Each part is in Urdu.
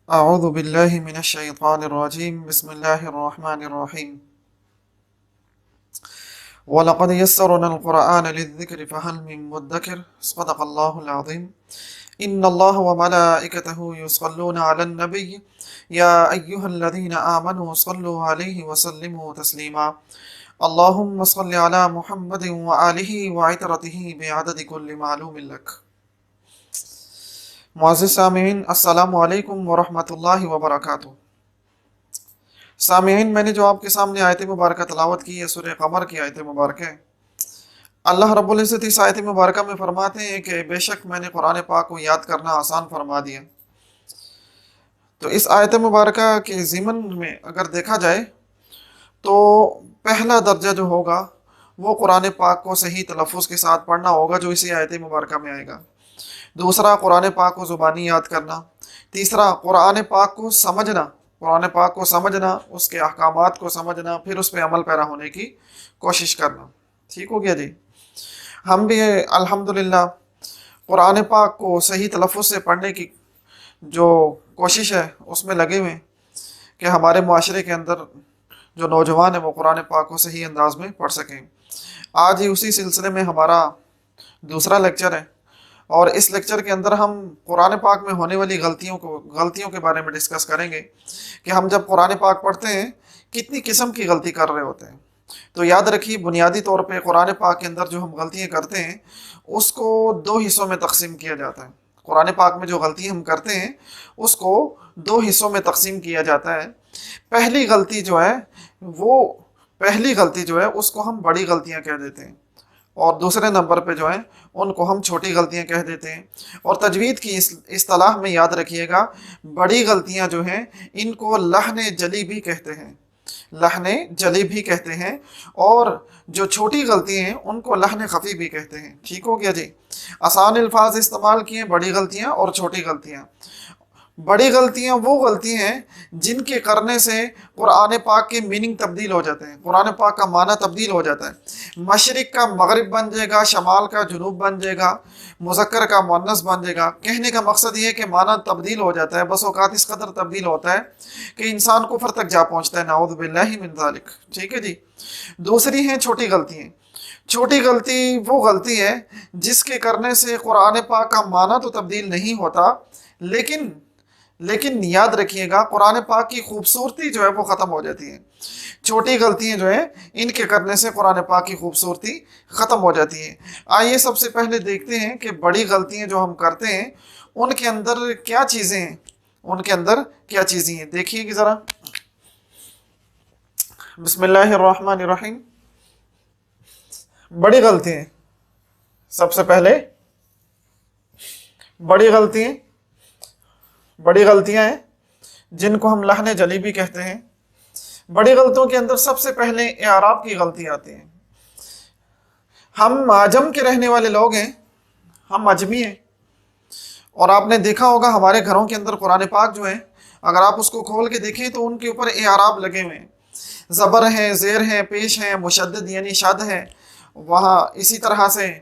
اعوذ باللہ من الشیطان الرجیم بسم اللہ الرحمن الرحیم وَلَقَدْ يَسَّرْنَا الْقُرْآنَ لِلذِّكْرِ فَهَلْ مِن مُّدَّكِرٍ صدق اللہ العظیم ان اللہ وملائکتہ یصلون علی النبی یا ایہا الذین آمنوا صلوا علیہ وسلموا تسلیما اللہم صل علی محمد وآلہ وعطرتہ بعدد کل معلوم لک۔ معزز سامعین، السلام علیکم ورحمۃ اللہ وبرکاتہ۔ سامعین، میں نے جو آپ کے سامنے آیت مبارکہ تلاوت کی ہے سورہ قمر کی آیت مبارکہ ہے۔ اللہ رب العزت اس آیت مبارکہ میں فرماتے ہیں کہ بے شک میں نے قرآن پاک کو یاد کرنا آسان فرما دیا۔ تو اس آیت مبارکہ کے ضمن میں اگر دیکھا جائے تو پہلا درجہ جو ہوگا وہ قرآن پاک کو صحیح تلفظ کے ساتھ پڑھنا ہوگا، جو اسی آیت مبارکہ میں آئے گا۔ دوسرا، قرآن پاک کو زبانی یاد کرنا۔ تیسرا، قرآن پاک کو سمجھنا، قرآن پاک کو سمجھنا، اس کے احکامات کو سمجھنا، پھر اس پہ عمل پیرا ہونے کی کوشش کرنا۔ ٹھیک ہو گیا جی؟ ہم بھی الحمدللہ قرآن پاک کو صحیح تلفظ سے پڑھنے کی جو کوشش ہے اس میں لگے ہوئے ہیں کہ ہمارے معاشرے کے اندر جو نوجوان ہیں وہ قرآن پاک کو صحیح انداز میں پڑھ سکیں۔ آج ہی اسی سلسلے میں ہمارا دوسرا لیکچر ہے، اور اس لیکچر کے اندر ہم قرآن پاک میں ہونے والی غلطیوں کے بارے میں ڈسکس کریں گے کہ ہم جب قرآن پاک پڑھتے ہیں کتنی قسم کی غلطی کر رہے ہوتے ہیں۔ تو یاد رکھیے، بنیادی طور پہ قرآن پاک کے اندر جو ہم غلطیاں کرتے ہیں اس کو دو حصوں میں تقسیم کیا جاتا ہے۔ قرآن پاک میں جو غلطی ہم کرتے ہیں اس کو دو حصوں میں تقسیم کیا جاتا ہے۔ پہلی غلطی جو ہے اس کو ہم بڑی غلطیاں کہہ دیتے ہیں، اور دوسرے نمبر پہ جو ہیں ان کو ہم چھوٹی غلطیاں کہہ دیتے ہیں۔ اور تجوید کی اصطلاح میں یاد رکھیے گا، بڑی غلطیاں جو ہیں ان کو لحن جلی بھی کہتے ہیں، لحن جلی بھی کہتے ہیں، اور جو چھوٹی غلطی ہیں ان کو لحن خفی بھی کہتے ہیں۔ ٹھیک ہو گیا جی؟ آسان الفاظ استعمال کیے، بڑی غلطیاں اور چھوٹی غلطیاں۔ بڑی غلطیاں وہ غلطی ہیں جن کے کرنے سے قرآن پاک کے میننگ تبدیل ہو جاتے ہیں، قرآن پاک کا معنی تبدیل ہو جاتا ہے۔ مشرق کا مغرب بن جائے گا، شمال کا جنوب بن جائے گا، مذکر کا مؤنث بن جائے گا۔ کہنے کا مقصد یہ ہے کہ معنی تبدیل ہو جاتا ہے، بس اوقات اس قدر تبدیل ہوتا ہے کہ انسان کفر تک جا پہنچتا ہے، نعوذ باللہ من ذالک۔ ٹھیک ہے جی؟ دوسری ہیں چھوٹی غلطیاں۔ چھوٹی غلطی وہ غلطی ہے جس کے کرنے سے قرآن پاک کا معنی تو تبدیل نہیں ہوتا، لیکن یاد رکھیے گا قرآن پاک کی خوبصورتی جو ہے وہ ختم ہو جاتی ہے۔ چھوٹی غلطیاں جو ہیں ان کے کرنے سے قرآن پاک کی خوبصورتی ختم ہو جاتی ہے۔ آئیے سب سے پہلے دیکھتے ہیں کہ بڑی غلطیاں جو ہم کرتے ہیں ان کے اندر کیا چیزیں ہیں، ان کے اندر کیا چیزیں ہیں۔ دیکھیے کہ ذرا، بسم اللہ الرحمن الرحیم۔ بڑی غلطیاں، سب سے پہلے بڑی غلطیاں ہیں جن کو ہم لحن جلی بھی کہتے ہیں۔ بڑی غلطیوں کے اندر سب سے پہلے اعراب کی غلطی آتی ہے۔ ہم عجم کے رہنے والے لوگ ہیں، ہم عجمی ہیں، اور آپ نے دیکھا ہوگا ہمارے گھروں کے اندر قرآن پاک جو ہے اگر آپ اس کو کھول کے دیکھیں تو ان کے اوپر اعراب لگے ہوئے ہیں، زبر ہیں، زیر ہیں، پیش ہیں، مشدد یعنی شد ہے، وہاں اسی طرح سے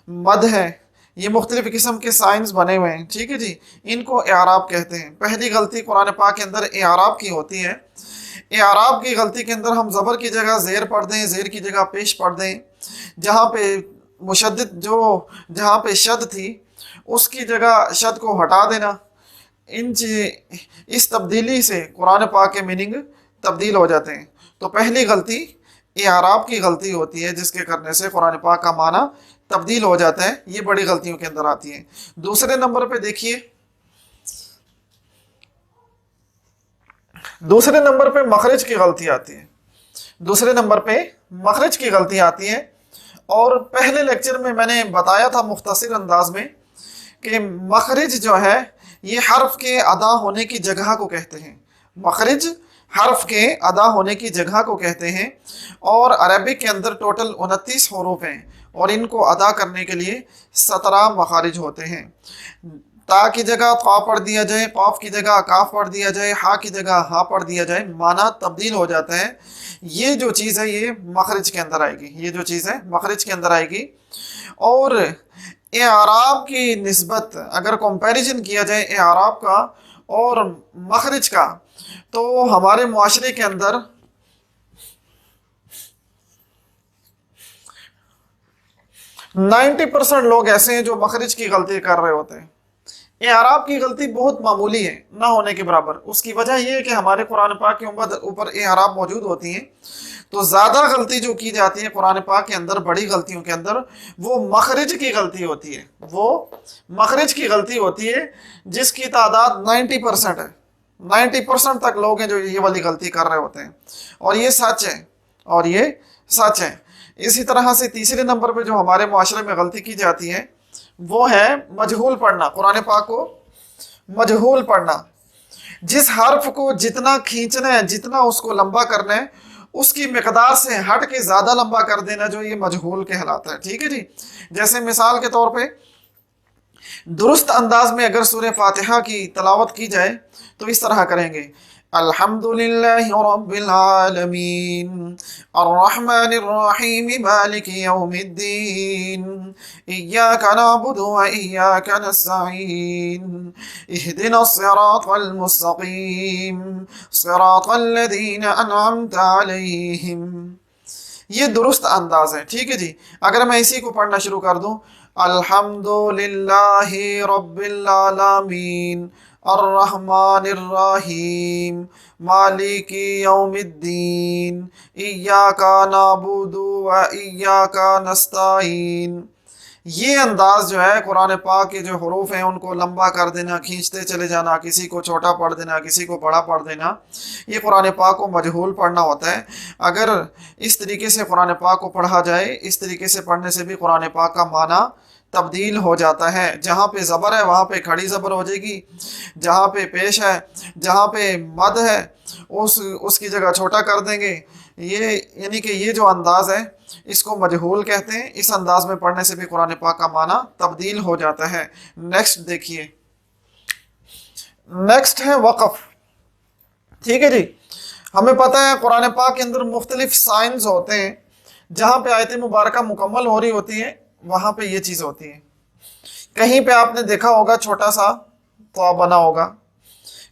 مد ہے، یہ مختلف قسم کے سائنس بنے ہوئے ہیں۔ ٹھیک ہے جی؟ ان کو اعراب کہتے ہیں۔ پہلی غلطی قرآن پاک کے اندر اعراب کی ہوتی ہے۔ اعراب کی غلطی کے اندر ہم زبر کی جگہ زیر پڑھ دیں، زیر کی جگہ پیش پڑھ دیں، جہاں پہ مشدد جہاں پہ شد تھی اس کی جگہ شد کو ہٹا دینا، اس تبدیلی سے قرآن پاک کے میننگ تبدیل ہو جاتے ہیں۔ تو پہلی غلطی اعراب کی غلطی ہوتی ہے جس کے کرنے سے قرآن پاک کا معنی تبدیل ہو جاتا ہے، یہ بڑی غلطیوں کے اندر آتی ہے۔ دوسرے نمبر پہ دیکھیے، دوسرے نمبر پہ مخرج کی غلطی آتی ہے۔ دوسرے نمبر پہ مخرج کی غلطی آتی ہے، اور پہلے لیکچر میں نے بتایا تھا مختصر انداز میں کہ مخرج جو ہے یہ حرف کے ادا ہونے کی جگہ کو کہتے ہیں۔ مخرج حرف کے ادا ہونے کی جگہ کو کہتے ہیں، اور عربک کے اندر ٹوٹل 29 حروف ہیں، اور ان کو ادا کرنے کے لیے 17 مخارج ہوتے ہیں۔ تا کی جگہ قا پڑھ دیا جائے، قاف کی جگہ کاف پڑھ دیا جائے، ہا کی جگہ ہا پڑھ دیا جائے، معنی تبدیل ہو جاتا ہے۔ یہ جو چیز ہے یہ مخرج کے اندر آئے گی، یہ جو چیز ہے مخرج کے اندر آئے گی۔ اور اعراب کی نسبت اگر کمپیریزن کیا جائے اعراب کا اور مخرج کا، تو ہمارے معاشرے کے اندر 90% لوگ ایسے ہیں جو مخرج کی غلطی کر رہے ہوتے ہیں۔ اعراب کی غلطی بہت معمولی ہے، نہ ہونے کے برابر۔ اس کی وجہ یہ ہے کہ ہمارے قرآن پاک کے اوپر اعراب موجود ہوتی ہیں، تو زیادہ غلطی جو کی جاتی ہے قرآن پاک کے اندر، بڑی غلطیوں کے اندر، وہ مخرج کی غلطی ہوتی ہے، وہ مخرج کی غلطی ہوتی ہے، جس کی تعداد 90% ہے۔ 90% تک لوگ ہیں جو یہ والی غلطی کر رہے ہوتے ہیں، اور یہ سچ ہے، اور یہ سچ ہے۔ اسی طرح سے تیسرے نمبر پہ جو ہمارے معاشرے میں غلطی کی جاتی ہے وہ ہے مجہول پڑھنا، قرآن پاک کو مجہول پڑھنا۔ جس حرف کو جتنا کھینچنا ہے، جتنا اس کو لمبا کرنا ہے، اس کی مقدار سے ہٹ کے زیادہ لمبا کر دینا، جو یہ مجہول کہلاتا ہے، ٹھیک ہے جی۔ جیسے مثال کے طور پہ درست انداز میں اگر سورہ فاتحہ کی تلاوت کی جائے تو اس طرح کریں گے: الحمدللہ رب العالمین الرحمن الرحیم مالک یوم الدین ایاک نعبد و ایاک نستعین اہدنا الصراط المستقیم صراط الذین انعمت علیہم۔ یہ درست انداز ہے، ٹھیک ہے جی۔ اگر میں اسی کو پڑھنا شروع کر دوں: الحمدللہ رب العالمین الرحمن الرحیم مالک یوم الدین ایاک نعبد و ایاک نستعین، یہ انداز جو ہے قرآن پاک کے جو حروف ہیں ان کو لمبا کر دینا، کھینچتے چلے جانا، کسی کو چھوٹا پڑھ دینا، کسی کو بڑا پڑھ دینا، یہ قرآن پاک کو مجہول پڑھنا ہوتا ہے۔ اگر اس طریقے سے قرآن پاک کو پڑھا جائے، اس طریقے سے پڑھنے سے بھی قرآن پاک کا معنی تبدیل ہو جاتا ہے۔ جہاں پہ زبر ہے وہاں پہ کھڑی زبر ہو جائے گی، جہاں پہ پیش ہے، جہاں پہ مد ہے، اس کی جگہ چھوٹا کر دیں گے۔ یہ یعنی کہ یہ جو انداز ہے اس کو مجہول کہتے ہیں۔ اس انداز میں پڑھنے سے بھی قرآن پاک کا معنی تبدیل ہو جاتا ہے۔ نیکسٹ دیکھیے، نیکسٹ ہے وقف، ٹھیک ہے جی۔ ہمیں پتہ ہے قرآن پاک کے اندر مختلف سائنز ہوتے ہیں، جہاں پہ آیت مبارکہ مکمل ہو رہی ہوتی ہے وہاں پہ یہ چیز ہوتی ہے۔ کہیں پہ آپ نے دیکھا ہوگا چھوٹا سا تو بنا ہوگا،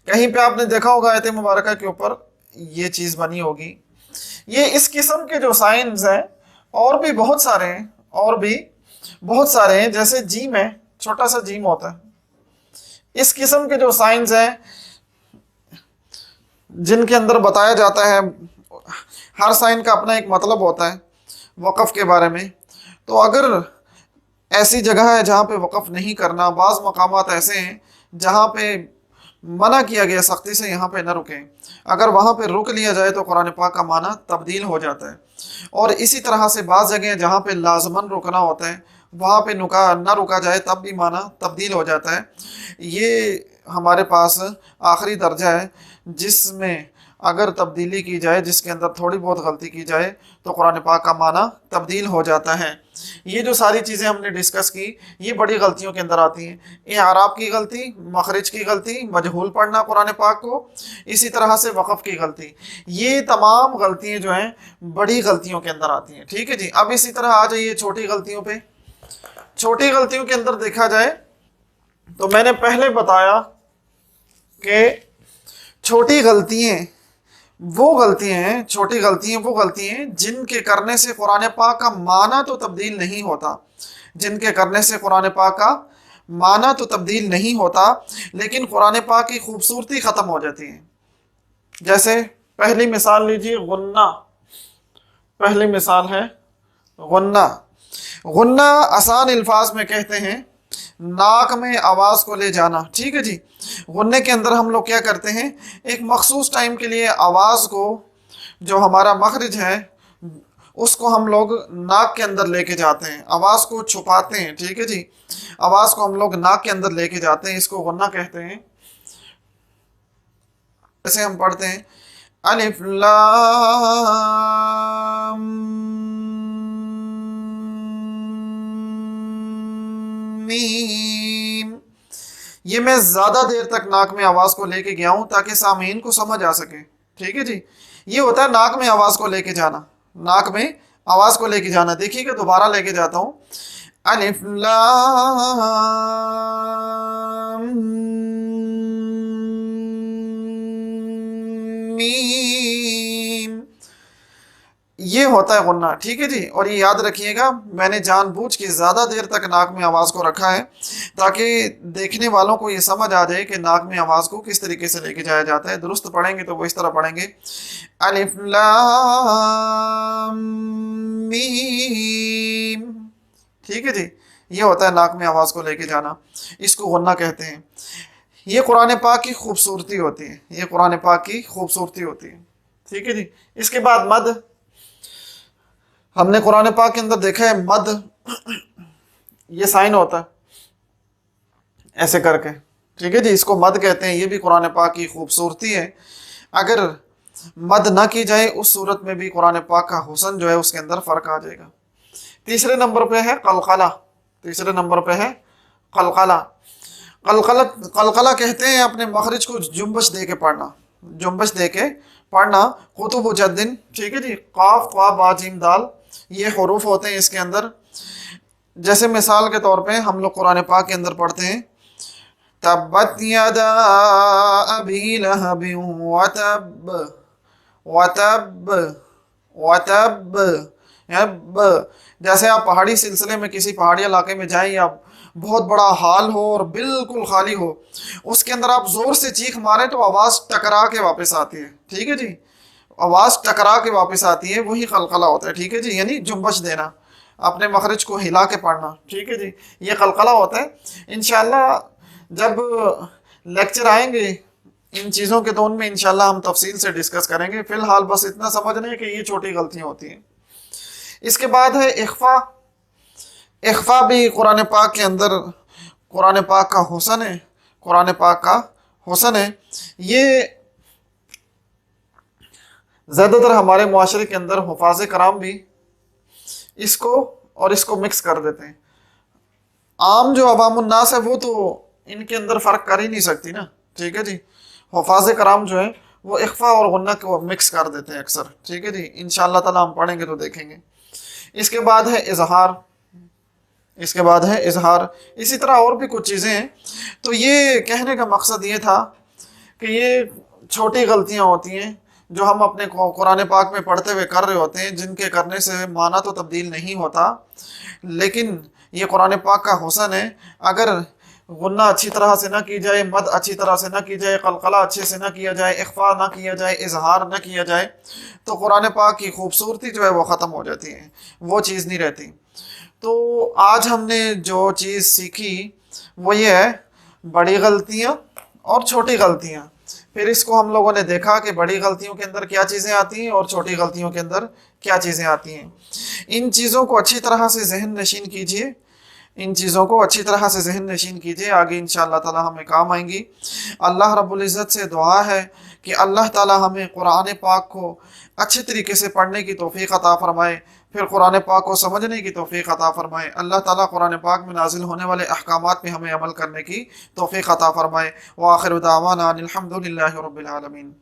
کہیں پہ آپ نے دیکھا ہوگا آیت مبارکہ کے اوپر یہ چیز بنی ہوگی۔ یہ اس قسم کے جو سائنز ہیں اور بھی بہت سارے ہیں، اور بھی بہت سارے ہیں، جیسے جیم ہے، چھوٹا سا جیم ہوتا ہے۔ اس قسم کے جو سائنز ہیں جن کے اندر بتایا جاتا ہے، ہر سائن کا اپنا ایک مطلب ہوتا ہے وقف کے بارے میں۔ تو اگر ایسی جگہ ہے جہاں پہ وقف نہیں کرنا، بعض مقامات ایسے ہیں جہاں پہ منع کیا گیا سختی سے یہاں پہ نہ رکیں، اگر وہاں پہ رک لیا جائے تو قرآن پاک کا معنی تبدیل ہو جاتا ہے۔ اور اسی طرح سے بعض جگہیں جہاں پہ لازماً رکنا ہوتا ہے وہاں پہ نہ رکا جائے تب بھی معنی تبدیل ہو جاتا ہے۔ یہ ہمارے پاس آخری درجہ ہے جس میں اگر تبدیلی کی جائے، جس کے اندر تھوڑی بہت غلطی کی جائے تو قرآن پاک کا معنی تبدیل ہو جاتا ہے۔ یہ جو ساری چیزیں ہم نے ڈسکس کی یہ بڑی غلطیوں کے اندر آتی ہیں۔ اعراب کی غلطی، مخرج کی غلطی، مجہول پڑھنا قرآن پاک کو، اسی طرح سے وقف کی غلطی، یہ تمام غلطیاں جو ہیں بڑی غلطیوں کے اندر آتی ہیں، ٹھیک ہے جی۔ اب اسی طرح آ جائیے چھوٹی غلطیوں پہ۔ چھوٹی غلطیوں کے اندر دیکھا جائے تو میں نے پہلے بتایا کہ چھوٹی غلطیاں وہ غلطیاں ہیں جن کے کرنے سے قرآن پاک کا معنی تو تبدیل نہیں ہوتا، جن کے کرنے سے قرآن پاک کا معنی تو تبدیل نہیں ہوتا لیکن قرآن پاک کی خوبصورتی ختم ہو جاتی ہے۔ جیسے پہلی مثال لیجیے، غنہ۔ پہلی مثال ہے غنہ۔ غنہ آسان الفاظ میں کہتے ہیں ناک میں آواز کو لے جانا، ٹھیک ہے جی۔ غنے کے اندر ہم لوگ کیا کرتے ہیں، ایک مخصوص ٹائم کے لیے آواز کو، جو ہمارا مخرج ہے اس کو ہم لوگ ناک کے اندر لے کے جاتے ہیں، آواز کو چھپاتے ہیں، ٹھیک ہے جی۔ آواز کو ہم لوگ ناک کے اندر لے کے جاتے ہیں، اس کو غنہ کہتے ہیں۔ جیسے ہم پڑھتے ہیں الف لام میم، یہ میں زیادہ دیر تک ناک میں آواز کو لے کے گیا ہوں تاکہ سامعین کو سمجھ آ سکے، ٹھیک ہے جی۔ یہ ہوتا ہے ناک میں آواز کو لے کے جانا، ناک میں آواز کو لے کے جانا۔ دیکھیے کہ دوبارہ لے کے جاتا ہوں، الف لام میم، یہ ہوتا ہے غنہ، ٹھیک ہے جی۔ اور یہ یاد رکھیے گا، میں نے جان بوجھ کے زیادہ دیر تک ناک میں آواز کو رکھا ہے تاکہ دیکھنے والوں کو یہ سمجھ آ جائے کہ ناک میں آواز کو کس طریقے سے لے کے جایا جاتا ہے۔ درست پڑھیں گے تو وہ اس طرح پڑھیں گے، الف لام میم، ٹھیک ہے جی۔ یہ ہوتا ہے ناک میں آواز کو لے کے جانا، اس کو غنہ کہتے ہیں۔ یہ قرآن پاک کی خوبصورتی ہوتی ہے، یہ قرآن پاک کی خوبصورتی ہوتی ہے، ٹھیک ہے جی۔ اس کے بعد مد، ہم نے قرآن پاک کے اندر دیکھا ہے مد، یہ سائن ہوتا ہے ایسے کر کے، ٹھیک ہے جی، اس کو مد کہتے ہیں۔ یہ بھی قرآن پاک کی خوبصورتی ہے، اگر مد نہ کی جائے اس صورت میں بھی قرآن پاک کا حسن جو ہے اس کے اندر فرق آ جائے گا۔ تیسرے نمبر پہ ہے قلقلہ، تیسرے نمبر پہ ہے قلقلہ۔ قلقلہ کہتے ہیں اپنے مخرج کو جنبش دے کے پڑھنا، جنبش دے کے پڑھنا۔ قطب و جدن، ٹھیک ہے جی، قاف قا با جیم دال، یہ حروف ہوتے ہیں اس کے اندر۔ جیسے مثال کے طور پہ ہم لوگ قرآن پاک کے اندر پڑھتے ہیں تبت یدا ابی لہب وتب، وتب وتب، جیسے آپ پہاڑی سلسلے میں کسی پہاڑی علاقے میں جائیں یا بہت بڑا ہال ہو اور بالکل خالی ہو، اس کے اندر آپ زور سے چیخ ماریں تو آواز ٹکرا کے واپس آتی ہے، ٹھیک ہے جی، آواز ٹکرا کے واپس آتی ہے، وہی قلقلہ ہوتا ہے، ٹھیک ہے جی، یعنی جنبش دینا، اپنے مخرج کو ہلا کے پڑھنا، ٹھیک ہے جی، یہ قلقلہ ہوتا ہے۔ انشاءاللہ جب لیکچر آئیں گے ان چیزوں کے تو ان میں انشاءاللہ ہم تفصیل سے ڈسکس کریں گے، فی الحال بس اتنا سمجھ لیں کہ یہ چھوٹی غلطیاں ہوتی ہیں۔ اس کے بعد ہے اخفا۔ اخفا بھی قرآن پاک کے اندر قرآن پاک کا حسن ہے، قرآن پاک کا حسن ہے۔ یہ زیادہ تر ہمارے معاشرے کے اندر حفاظ کرام بھی اس کو اور اس کو مکس کر دیتے ہیں۔ عام جو عوام الناس ہے وہ تو ان کے اندر فرق کر ہی نہیں سکتی نا، ٹھیک ہے جی۔ حفاظ کرام جو ہے وہ اخفا اور غنہ کو مکس کر دیتے ہیں اکثر، ٹھیک ہے جی، انشاءاللہ تعالیٰ ہم پڑھیں گے تو دیکھیں گے۔ اس کے بعد ہے اظہار، اس کے بعد ہے اظہار، اسی طرح اور بھی کچھ چیزیں ہیں۔ تو یہ کہنے کا مقصد یہ تھا کہ یہ چھوٹی غلطیاں ہوتی ہیں جو ہم اپنے قرآن پاک میں پڑھتے ہوئے کر رہے ہوتے ہیں، جن کے کرنے سے معنی تو تبدیل نہیں ہوتا، لیکن یہ قرآن پاک کا حسن ہے۔ اگر غنہ اچھی طرح سے نہ کی جائے، مد اچھی طرح سے نہ کی جائے، قلقلہ اچھے سے نہ کیا جائے، اخفا نہ کیا جائے، اظہار نہ کیا جائے، تو قرآن پاک کی خوبصورتی جو ہے وہ ختم ہو جاتی ہے، وہ چیز نہیں رہتی۔ تو آج ہم نے جو چیز سیکھی وہ یہ ہے بڑی غلطیاں اور چھوٹی غلطیاں۔ پھر اس کو ہم لوگوں نے دیکھا کہ بڑی غلطیوں کے اندر کیا چیزیں آتی ہیں اور چھوٹی غلطیوں کے اندر کیا چیزیں آتی ہیں۔ ان چیزوں کو اچھی طرح سے ذہن نشین کیجئے، ان چیزوں کو اچھی طرح سے ذہن نشین کیجئے، آگے انشاءاللہ تعالی ہمیں کام آئیں گی۔ اللہ رب العزت سے دعا ہے کہ اللہ تعالی ہمیں قرآن پاک کو اچھے طریقے سے پڑھنے کی توفیق عطا فرمائے، پھر قرآن پاک کو سمجھنے کی توفیق عطا فرمائے۔ اللہ تعالیٰ قرآن پاک میں نازل ہونے والے احکامات پہ ہمیں عمل کرنے کی توفیق عطا فرمائے۔ وآخر دعوانا ان الحمد للہ رب العالمین۔